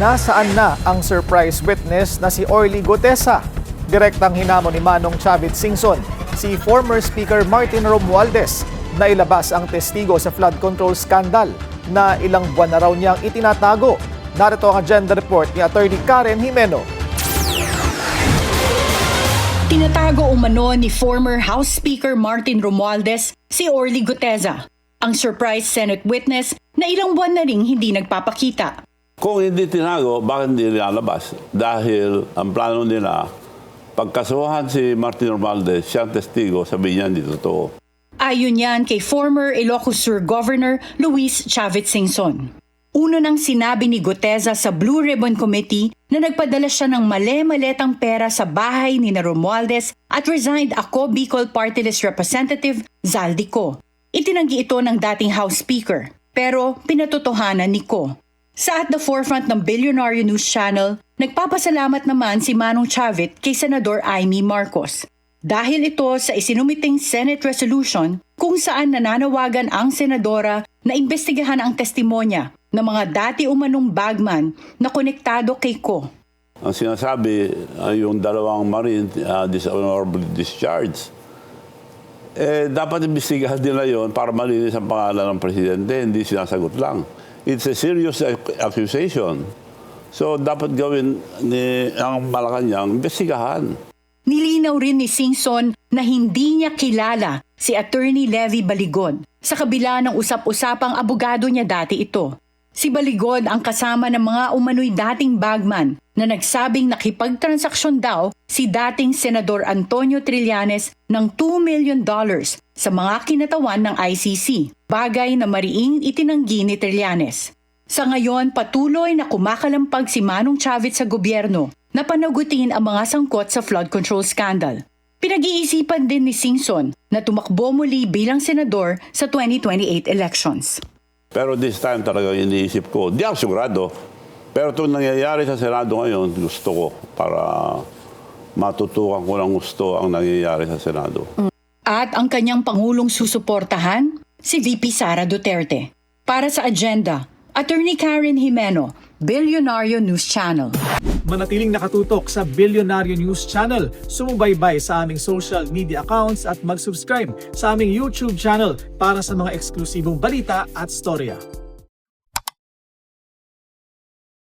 Nasaan na ang surprise witness na si Orly Gutesa? Direktang hinamon ni Manong Chavit Singson si former Speaker Martin Romualdez na ilabas ang testigo sa flood control scandal na ilang buwan na raw niyang itinatago. Narito ang agenda report ni Attorney Karen Jimeno. Tinatago umano ni former House Speaker Martin Romualdez si Orly Gutesa, ang surprise Senate witness na ilang buwan na ring hindi nagpapakita. Kung hindi tinago, bakit hindi nilalabas? Dahil ang plano nila, pagkasuhan si Martin Romualdez, siyang testigo, sabi niya hindi totoo. Ayon yan kay former Ilocos Sur Governor Luis Chavit Singson. Uno nang sinabi ni Gutesa sa Blue Ribbon Committee na nagpadala siya ng male-maletang pera sa bahay ni Romualdez at resigned ako Bicol Party List Representative Zaldico. Itinanggi ito ng dating House Speaker, pero pinatotohanan ni Ko. Sa At the Forefront ng Bilyonaryo News Channel, nagpapasalamat naman si Manong Chavit kay Senador Amy Marcos. Dahil ito sa isinumiting Senate resolution kung saan nananawagan ang senadora na imbestigahan ang testimonya ng mga dati umanong bagman na konektado kay Ko. Ang sinasabi, yung dalawang marine dishonorably discharged, dapat imbestigahan nila yon para malinis ang pangalan ng presidente, hindi sinasagot lang. It's a serious accusation. So, dapat gawin ang Malacanang, imbestigahan. Nilinaw rin ni Singson na hindi niya kilala si Attorney Levy Baligod sa kabila ng usap-usapang abogado niya dati ito. Si Baligod ang kasama ng mga umano'y dating bagman na nagsabing nakipagtransaksyon daw si dating Senador Antonio Trillanes ng $2 million sa mga kinatawan ng ICC, bagay na mariing itinanggi ni Trillanes. Sa ngayon, patuloy na kumakalampag si Manong Chavit sa gobyerno na panagutin ang mga sangkot sa flood control scandal. Pinag-iisipan din ni Singson na tumakbo muli bilang senador sa 2028 elections. Pero this time talaga iniisip ko, di ako sigurado. Pero itong nangyayari sa Senado ngayon, gusto ko para matutukan ko ng gusto ang nangyayari sa Senado. At ang kanyang pangulong susuportahan, si VP Sara Duterte. Para sa agenda, Attorney Karen Jimeno, Bilyonaryo News Channel. Manatiling nakatutok sa Bilyonaryo News Channel. Sumubaybay sa aming social media accounts at mag-subscribe sa aming YouTube channel para sa mga eksklusibong balita at storya.